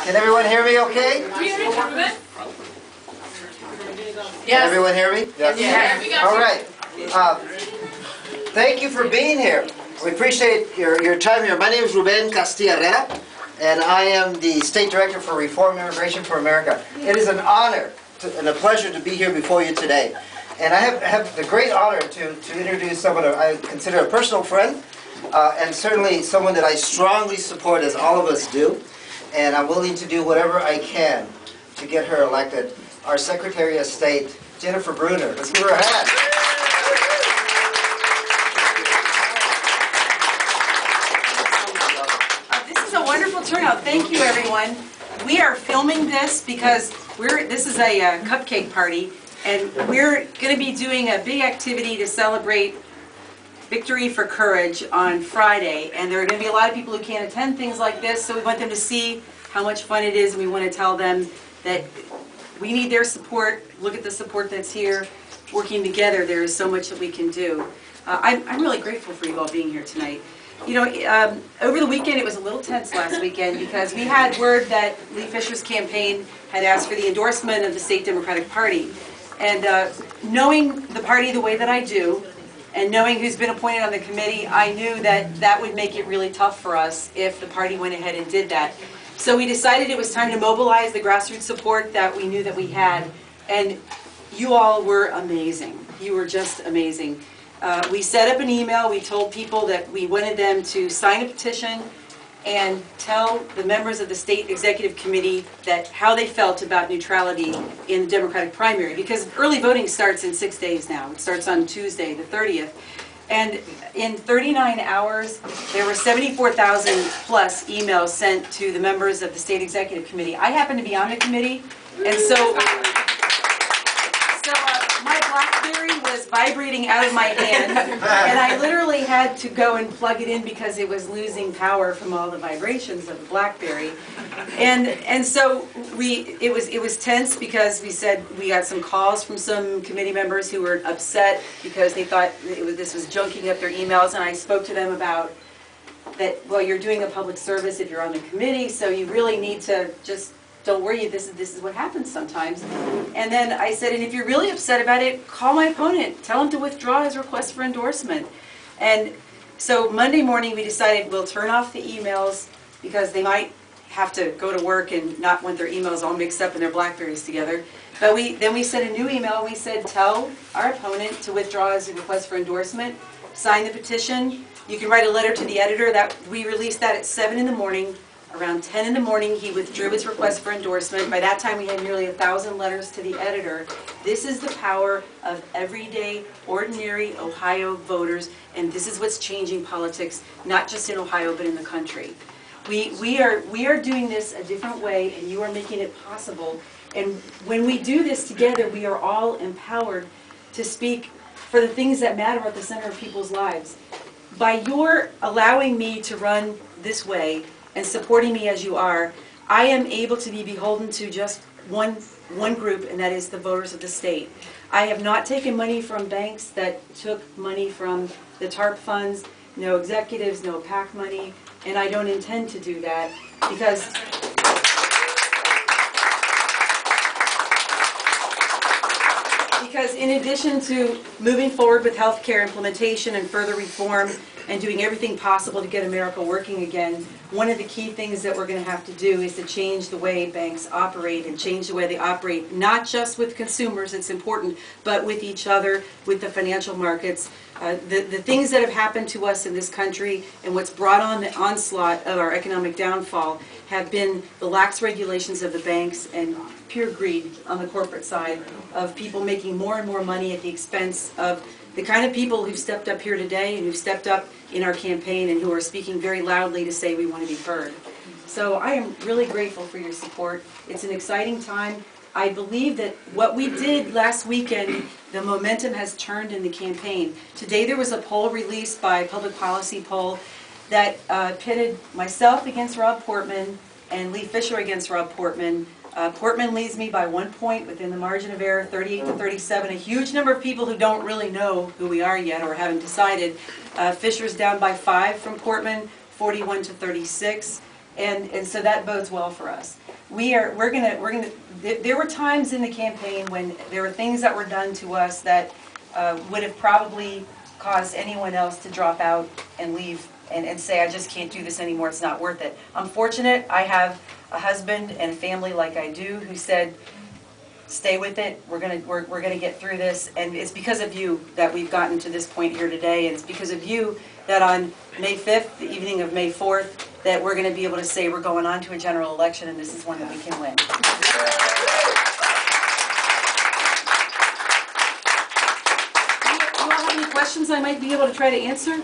Can everyone hear me okay? Yes. Can everyone hear me? Yes. Yeah. All right. Thank you for being here. We appreciate your time here. My name is Ruben Castilla Herrera, and I am the State Director for Reform Immigration for America. It is an honor and a pleasure to be here before you today. And I have the great honor to introduce someone I consider a personal friend, and certainly someone that I strongly support, as all of us do. And I'm willing to do whatever I can to get her elected. Our Secretary of State, Jennifer Bruner. Let's give her a hand. This is a wonderful turnout. Thank you, everyone. We are filming this because this is a cupcake party, and we're going to be doing a big activity to celebrate Victory for Courage on Friday, and there are going to be a lot of people who can't attend things like this, so we want them to see how much fun it is, and we want to tell them that we need their support. Look at the support that's here. Working together, there is so much that we can do. I'm really grateful for you all being here tonight. You know, over the weekend, it was a little tense last weekend because we had word that Lee Fisher's campaign had asked for the endorsement of the State Democratic Party. And knowing the party the way that I do, and knowing who's been appointed on the committee, I knew that that would make it really tough for us if the party went ahead and did that. So we decided it was time to mobilize the grassroots support that we knew that we had. And you all were amazing. You were just amazing. We set up an email. We told people that we wanted them to sign a petition and tell the members of the State Executive Committee that how they felt about neutrality in the Democratic primary, because early voting starts in 6 days now. It starts on Tuesday, the 30th. And in 39 hours, there were 74,000 plus emails sent to the members of the State Executive Committee. I happen to be on the committee, and so my BlackBerry was vibrating out of my hand, and I literally had to go and plug it in because it was losing power from all the vibrations of the BlackBerry. And so it was tense because we said we got some calls from some committee members who were upset because they thought this was junking up their emails, and I spoke to them about that, well, you're doing a public service if you're on the committee, so you really need to just don't worry, this is what happens sometimes. And then I said, and if you're really upset about it, call my opponent. Tell him to withdraw his request for endorsement. And so Monday morning we decided we'll turn off the emails because they might have to go to work and not want their emails all mixed up in their BlackBerries together. But then we sent a new email. We said, tell our opponent to withdraw his request for endorsement, sign the petition. You can write a letter to the editor. We released that at 7 in the morning. Around 10 in the morning, he withdrew his request for endorsement. By that time, we had nearly 1,000 letters to the editor. This is the power of everyday, ordinary Ohio voters, and this is what's changing politics, not just in Ohio, but in the country. We are doing this a different way, and you are making it possible. And when we do this together, we are all empowered to speak for the things that matter at the center of people's lives. By your allowing me to run this way, and supporting me as you are, I am able to be beholden to just one group, and that is the voters of the state. I have not taken money from banks that took money from the TARP funds, no executives, no PAC money, and I don't intend to do that because in addition to moving forward with health care implementation and further reform and doing everything possible to get America working again, one of the key things that we're going to have to do is to change the way banks operate and change the way they operate, not just with consumers, it's important, but with each other, with the financial markets. The things that have happened to us in this country and what's brought on the onslaught of our economic downfall have been the lax regulations of the banks and pure greed on the corporate side of people making more and more money at the expense of the kind of people who've stepped up here today and who've stepped up in our campaign and who are speaking very loudly to say we want to be heard. So I am really grateful for your support. It's an exciting time. I believe that what we did last weekend, the momentum has turned in the campaign. Today there was a poll released by Public Policy Poll that pitted myself against Rob Portman and Lee Fisher against Rob Portman. Portman leads me by 1 point within the margin of error, 38 to 37. A huge number of people who don't really know who we are yet or haven't decided. Fisher's down by 5 from Portman, 41 to 36. And so that bodes well for us. there were times in the campaign when there were things that were done to us that would have probably caused anyone else to drop out and leave and say, I just can't do this anymore, it's not worth it. I'm fortunate, I have a husband and a family like I do who said, stay with it, we're gonna get through this, and it's because of you that we've gotten to this point here today, and it's because of you that on May 5th, the evening of May 4th, that we're gonna be able to say we're going on to a general election and this is one that we can win. Do you all have any questions I might be able to try to answer?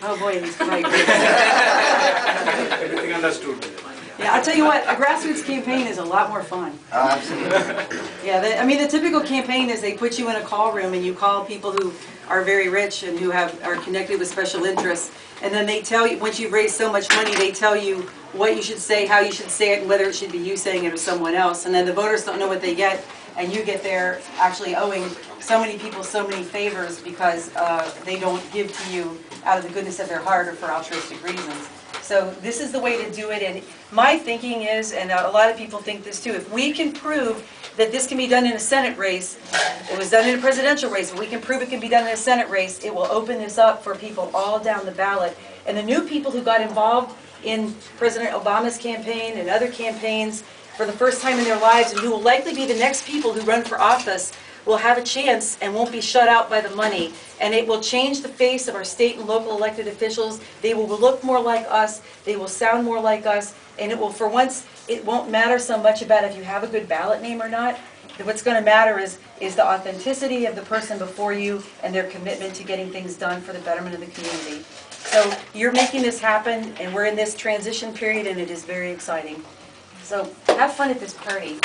Oh boy, he's right. Everything understood. Yeah, I'll tell you what, a grassroots campaign is a lot more fun. Oh, absolutely. Yeah, I mean, the typical campaign is they put you in a call room and you call people who are very rich and who are connected with special interests, and then they tell you, once you've raised so much money, they tell you what you should say, how you should say it, and whether it should be you saying it or someone else, and then the voters don't know what they get, and you get there actually owing so many people so many favors because they don't give to you out of the goodness of their heart or for altruistic reasons. So this is the way to do it, and my thinking is, and a lot of people think this too, if we can prove that this can be done in a Senate race, it was done in a presidential race, if we can prove it can be done in a Senate race, it will open this up for people all down the ballot. And the new people who got involved in President Obama's campaign and other campaigns for the first time in their lives, and who will likely be the next people who run for office, will have a chance and won't be shut out by the money. And it will change the face of our state and local elected officials. They will look more like us, they will sound more like us, and it will, for once, it won't matter so much about if you have a good ballot name or not. What's going to matter is the authenticity of the person before you and their commitment to getting things done for the betterment of the community. So you're making this happen, and we're in this transition period, and it is very exciting. So have fun at this party.